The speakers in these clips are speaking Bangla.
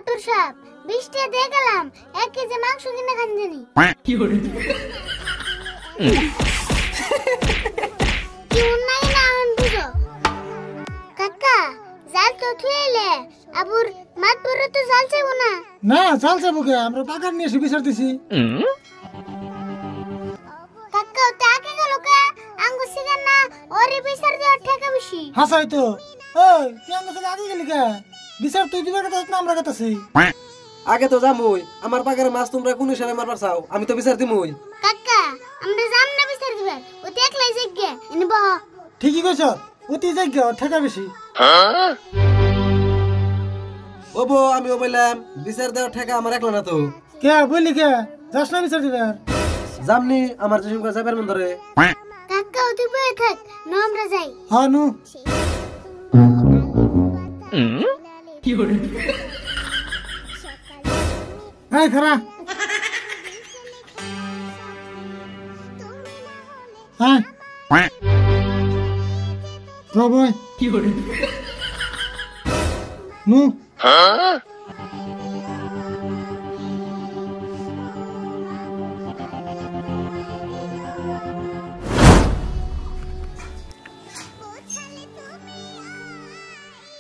মাতুর সাহেব 20 টাকা দিয়ে গেলাম 1 কেজি মাংস কিনে খান জানি কি করে কি নাই না বুঝো কাকা জাল তো থুইলে আবুর মাতুর তো জাল চাইবো না না জাল চাইবো কে আমরা পাকার নিয়ে এসে বিচার দিছি কাকা তো আগে গেল কে আঙ্গু সিগার না ওরে বিচার দেওয়ার টাকা বেশি হাসাই তো ওই তুই আমার সাথে আগে গেলি কে বিচার তুই দিবার কথা না আমরা কথাছি আগে তো যামুই আমার পাকার মাছ তোমরা কোন হিসাবে মারবার চাও আমি তো বিচার দিমুই কাকা আমরা জাম না বিচার দিবার ও তো একলাই যাইগে এনে বহ ঠিকই কইছ অতি যাইগা টাকা বেশি ও বো আমি বললাম বিচার দেওয়ার টাকা আমার একলা না তো কে বলি কে যাস না বিচার দিবার জামনি আমার যে সঙ্গে যাবার মন ধরে কাকা ও তুই বয়ে থাক না আমরা যাই হ্যাঁ নু কি করে এই খারা হ্যাঁ প্রবয় কি করে নু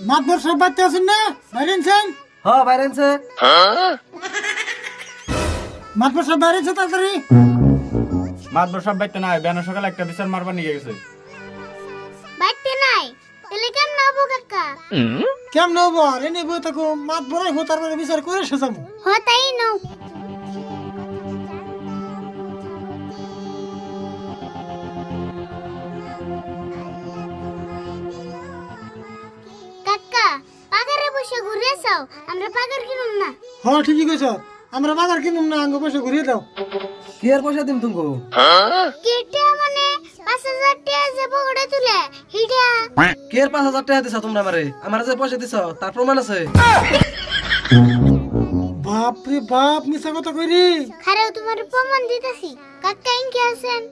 মাতবর সব বাচ্চা আছেন না বাইরেনছেন হ্যাঁ বাইরেনছে মাতবর সব বাইরেনছে তাড়াতাড়ি মাতবর সব বাইতে নাই বেনা সকালে একটা বিচার মারবার নিয়ে গেছে বাইতে নাই তাহলে কেন নাবো কাকা কেমন হবো আর এনে বই থাকো মাতবর হো তারপরে বিচার করে শেষামু হতাই নাও কাকা পাগারে বসে ঘুরে যাও আমরা পাগার কিনুম না হ্যাঁ ঠিকই কইছ আমরা বাজার কিনুম না আঙ্গ পয়সা ঘুরিয়ে দাও কি আর পয়সা দিম তুমকো কেটে মানে 5000 টাকা যে বগড়ে তুলে হিডা কি আর 5000 টাকা দিছ তোমরা আমারে আমার যে পয়সা দিছ তার প্রমাণ আছে বাপ রে বাপ মিছা কথা কইরি খারাও তোমার প্রমাণ দিতেছি কাকা ইনকে আছেন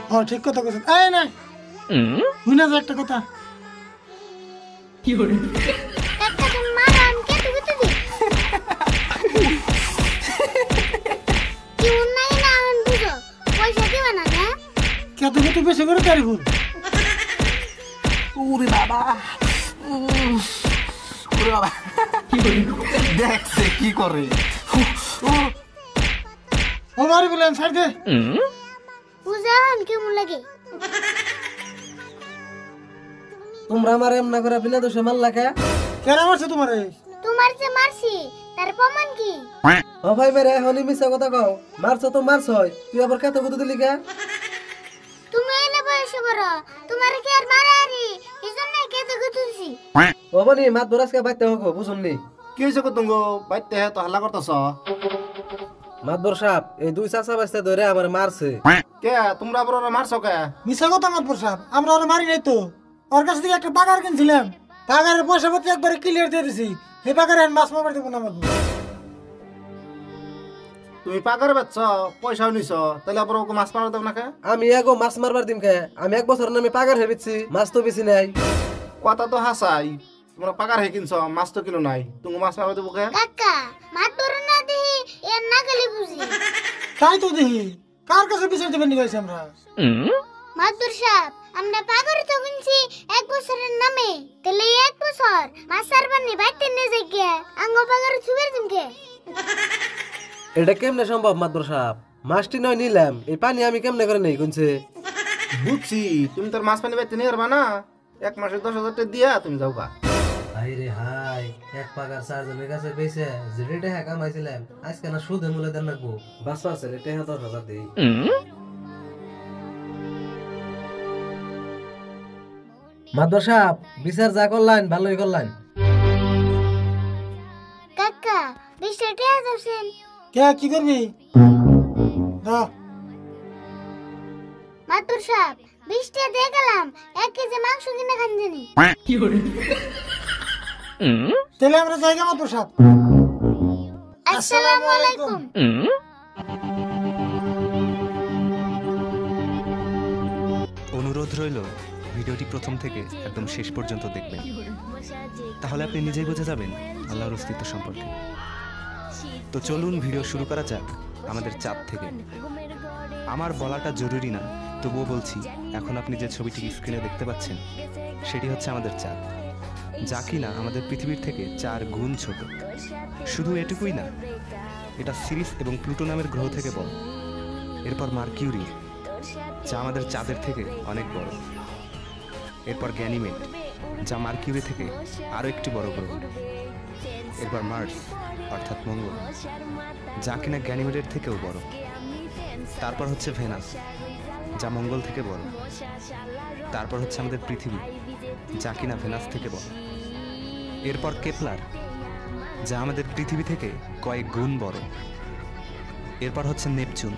হ্যাঁ ঠিক কথা কইছ এই না হুইনা যা একটা কথা কি করে কাকা তুমি মারাম কে তুই তো দি কি নাই না বুঝো পয়সা দিবা না না কে তুমি তো বেশি করে তারি ভুল ওরে বাবা ওরে বাবা দেখছে কি করে ও মারি বলেন ছাড় দে বুঝান কেমন লাগে তোমরা আমার এমনা করে বিনা দোষে মারলা কে কেন মারছে তোমারে তোমার যে মারছি তার প্রমাণ কি ও ভাই মেরে হনি মিছা কথা কও মারছো তো মারছই তুই আবার কত কত দিলি কে তুমি এলে বয়সে বড় তোমার কি আর মারারি এজন্য কেতে গুতুছি ও বনি মাত বরাসকে বাইতে হকো বুঝুননি কি হয়েছে কো তুঙ্গো বাইতে তো হাল্লা করতেছ মাতবর সাহেব এই দুই চাচা বাস্তা ধরে আমার মারছে কে তোমরা আবার ওরা মারছো কে মিছা কথা মাতবর সাহেব আমরা ওরা মারি নাই তো ওর কাছ থেকে একটা পাগার কিনছিলাম পাগারের পয়সা পাতি একবারে ক্লিয়ার দিয়ে দিছি এই পাগারে আর মাছ মারবার দেবো না আমাকে তুমি পাগার বেচছ পয়সাও নিছ তাহলে আবার ওকে মাছ মারা দেব না কে আমি এগো মাছ মারবার দিম কে আমি এক বছর নামে পাগার হেবিছি মাছ তো বেশি নাই কথা তো হাসাই তোমরা পাগার হে কিনছ মাছ তো কিলো নাই তুমি মাছ মারা দেবো কে কাকা মাতবর না দেহি এর না গলি বুঝি তাই তো দেখি কার কাছে বিচার দেবেন নি গাইছি আমরা মাতবর সাহেব আমরা পাগড় তো কিনছি 1 বছরের নামে তাহলে 1 বছর মাছ সারবার নি বাইতে নে যাই গে আঙ্গ পাগড় ছুবের দিমকে এটা কেমনে সম্ভব মাতবর সাহেব মাছটি নয় নিলাম এই পানি আমি কেমনে করে নেই কোনছে বুঝছি তুমি তোর মাছ পানি বাইতে নিয়ে পারবা না 1 মাসে 10,000 টাকা দিয়া তুমি যাও গা হাই রে হাই এক পাগার চারজনের কাছে পেয়েছে যে রেটে হ্যাঁ কামাইছিলাম আজকে না সুদে মূলে দেন রাখবো বাস আছে রেটে হ্যাঁ 10,000 দেই মাতবর সাহেব বিচার যা করলেন ভালোই করলেন কাকা 20 টাকা দাওছেন কে কি করবি দা মাতবর সাহেব 20 টাকা দিয়ে গেলাম 1 কেজি মাংস কিনে খান জানি কি করে তাহলে আমরা জায়গা মাতবর সাহেব আসসালামু আলাইকুম রইল ভিডিওটি প্রথম থেকে একদম শেষ পর্যন্ত দেখবেন, তাহলে আপনি নিজেই বুঝে যাবেন আল্লাহর অস্তিত্ব সম্পর্কে। তো চলুন ভিডিও শুরু করা যাক আমাদের চাঁদ থেকে। আমার বলাটা জরুরি না, তবুও বলছি, এখন আপনি যে ছবিটি স্ক্রিনে দেখতে পাচ্ছেন সেটি হচ্ছে আমাদের চাঁদ, যা কিনা আমাদের পৃথিবীর থেকে 4 গুণ ছোট। শুধু এটুকুই না, এটা সিরিস এবং প্লুটো নামের গ্রহ থেকে বড়। এরপর মার্কিউরি, যা আমাদের চাঁদের থেকে অনেক বড়। এরপর গ্যানিমেড, যা মার্কিউরি থেকে আরও একটি বড় গ্রহ। এরপর মার্স অর্থাৎ মঙ্গল, যা কিনা গ্যানিমেডের থেকেও বড়। তারপর হচ্ছে ভেনাস, যা মঙ্গল থেকে বড়। তারপর হচ্ছে আমাদের পৃথিবী, যা কিনা ভেনাস থেকে বড়। এরপর কেপলার, যা আমাদের পৃথিবী থেকে কয়েক গুণ বড়। এরপর হচ্ছে নেপচুন,